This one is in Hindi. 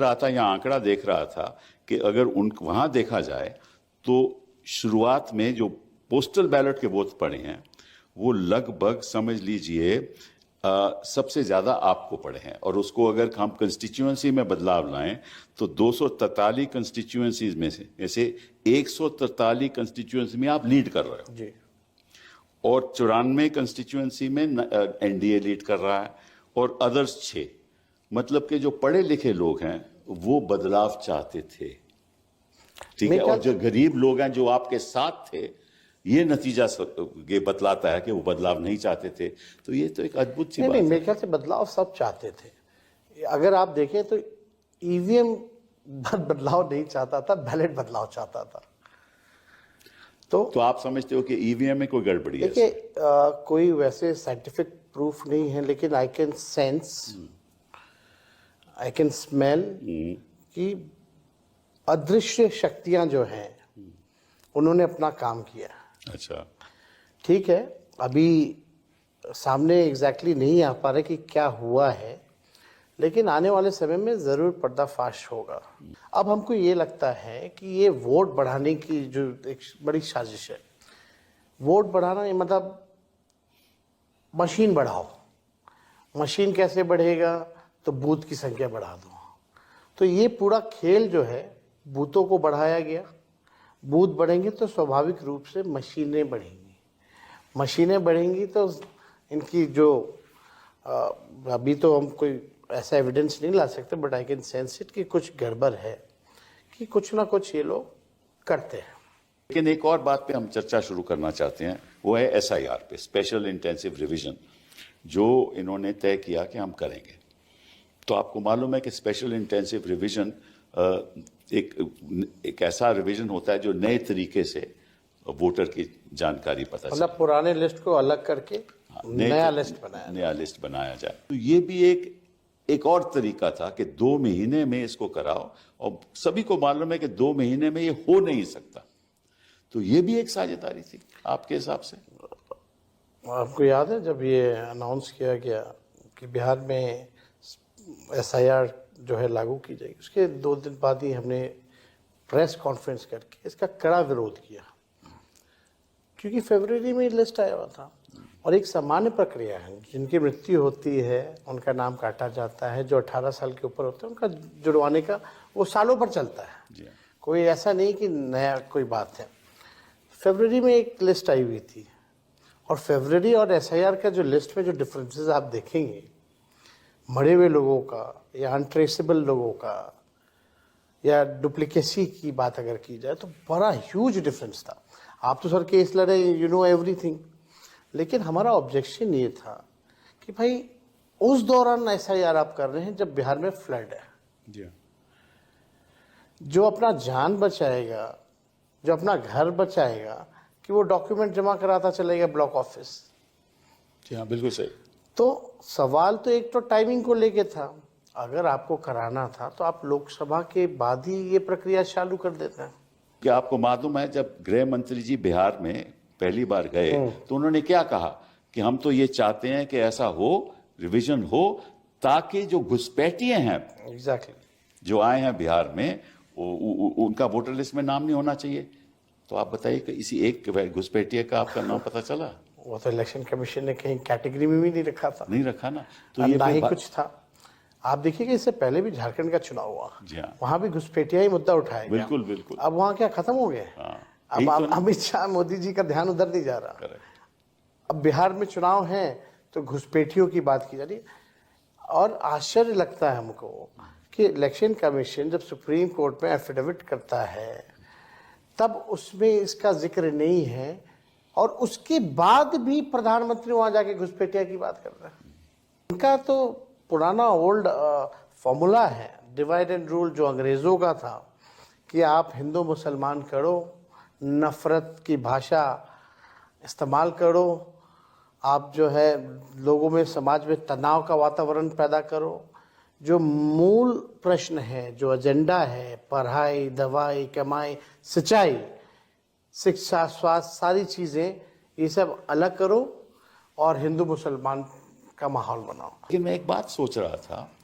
रहा था या आंकड़ा देख रहा था कि अगर वहां देखा जाए तो शुरुआत में जो पोस्टल बैलेट के वोट पड़े हैं वो लगभग समझ लीजिए सबसे ज्यादा आपको पड़े हैं। और उसको अगर हम कंस्टिट्यूएंसी में बदलाव लाएं तो 243 कंस्टिट्यूएंसीज में से 143 कंस्टिट्यूएंसी में आप लीड कर रहे हो जी। और 94 कंस्टिट्यूएंसी में एनडीए लीड कर रहा है और अदर्स 6। मतलब कि जो पढ़े लिखे लोग हैं वो बदलाव चाहते थे, ठीक है। और जो गरीब लोग हैं जो आपके साथ थे, ये नतीजा ये बतलाता है कि वो बदलाव नहीं चाहते थे। तो ये तो एक अद्भुत सी बात है। मेरे ख्याल से बदलाव सब चाहते थे। अगर आप देखें तो ईवीएम बदलाव नहीं चाहता था, बैलेट बदलाव चाहता था। तो आप समझते हो कि ईवीएम में कोई गड़बड़ी है? देखिए, कोई वैसे साइंटिफिक प्रूफ नहीं है, लेकिन I can sense, I can smell कि अदृश्य शक्तियां जो हैं उन्होंने अपना काम किया। अच्छा, ठीक है, अभी सामने एग्जैक्टली नहीं आ पा रहे कि क्या हुआ है, लेकिन आने वाले समय में ज़रूर पर्दाफाश होगा। अब हमको ये लगता है कि ये वोट बढ़ाने की जो एक बड़ी साजिश है, वोट बढ़ाना ये मतलब मशीन बढ़ाओ। मशीन कैसे बढ़ेगा? तो बूथ की संख्या बढ़ा दो। तो ये पूरा खेल जो है, बूथों को बढ़ाया गया। बूथ बढ़ेंगे तो स्वाभाविक रूप से मशीनें बढ़ेंगी। मशीनें बढ़ेंगी तो इनकी जो अभी तो हम कोई ऐसा एविडेंस नहीं ला सकते, but I can sense it कि कुछ गड़बड़ है, कि कुछ ना कुछ ये लोग करते हैं। लेकिन एक और बात पे हम चर्चा शुरू करना चाहते हैं, वो है एसआईआर पे, स्पेशल इंटेंसिव रिवीजन, जो इन्होंने तय किया कि हम करेंगे। तो आपको मालूम है कि स्पेशल इंटेंसिव रिवीजन एक ऐसा रिवीजन होता है जो नए तरीके से वोटर की जानकारी पता चले। मतलब पुराने लिस्ट को अलग करके नया लिस्ट बनाया जाए। तो ये भी एक और तरीका था कि 2 महीने में इसको कराओ, और सभी को मालूम है कि 2 महीने में ये हो नहीं सकता। तो ये भी एक साझेदारी थी आपके हिसाब से? आपको याद है जब ये अनाउंस किया गया कि बिहार में एसआईआर जो है लागू की जाएगी, उसके 2 दिन बाद ही हमने प्रेस कॉन्फ्रेंस करके इसका कड़ा विरोध किया, क्योंकि फरवरी में लिस्ट आया हुआ था। और एक सामान्य प्रक्रिया है, जिनकी मृत्यु होती है उनका नाम काटा जाता है, जो 18 साल के ऊपर होते हैं उनका जुड़वाने का वो सालों पर चलता है। कोई ऐसा नहीं कि नया कोई बात है। फरवरी में एक लिस्ट आई हुई थी, और फरवरी और एसआईआर का जो लिस्ट में जो डिफरेंसेस आप देखेंगे, मरे हुए लोगों का या अनट्रेसेबल लोगों का या डुप्लीकेसी की बात अगर की जाए तो बड़ा ह्यूज डिफरेंस था। आप तो सर केस लड़े, यू नो एवरीथिंग, लेकिन हमारा ऑब्जेक्शन ये था कि भाई उस दौरान एसआईआर आप कर रहे हैं जब बिहार में फ्लड है। जो अपना जान बचाएगा, जो अपना घर बचाएगा, कि वो डॉक्यूमेंट जमा कराता चलेगा ब्लॉक ऑफिस। जी हाँ, बिल्कुल सही। तो सवाल तो एक तो टाइमिंग को लेके था, अगर आपको कराना था तो आप लोकसभा के बाद ही ये प्रक्रिया चालू कर देते हैं। क्या आपको मालूम है जब गृह मंत्री जी बिहार में पहली बार गए तो उन्होंने क्या कहा कि हम तो ये चाहते हैं कि ऐसा हो, रिवीजन हो, ताकि जो घुसपैठिए हैं एग्जैक्टली जो आए हैं बिहार में उनका वोटर लिस्ट में नाम नहीं होना चाहिए। तो आप बताइए कि इसी एक घुसपैठिए का आपका नाम पता चला? वो तो इलेक्शन कमीशन ने कहीं कैटेगरी में भी नहीं रखा था। नहीं रखा ना, तो ये ना ही कुछ था। आप देखिएगा इससे पहले भी झारखंड का चुनाव हुआ, वहां भी घुसपैठिया ही मुद्दा उठाया गया। बिल्कुल बिल्कुल। अब वहां क्या खत्म हो गया? अब अमित शाह मोदी जी का ध्यान उधर नहीं जा रहा। अब बिहार में चुनाव है तो घुसपैठियों की बात की जा रही है। और आश्चर्य लगता है हमको कि इलेक्शन कमीशन जब सुप्रीम कोर्ट में एफिडेविट करता है तब उसमें इसका जिक्र नहीं है, और उसके बाद भी प्रधानमंत्री वहां जाके घुसपैठिया की बात कर रहे हैं। इनका तो पुराना ओल्ड फॉर्मूला है, डिवाइड एंड रूल, जो अंग्रेजों का था कि आप हिंदू मुसलमान करो, नफरत की भाषा इस्तेमाल करो, आप जो है लोगों में समाज में तनाव का वातावरण पैदा करो। जो मूल प्रश्न है, जो एजेंडा है, पढ़ाई, दवाई, कमाई, सिंचाई, शिक्षा, स्वास्थ्य, सारी चीज़ें, ये सब अलग करो और हिंदू मुसलमान का माहौल बनाओ। लेकिन मैं एक बात सोच रहा था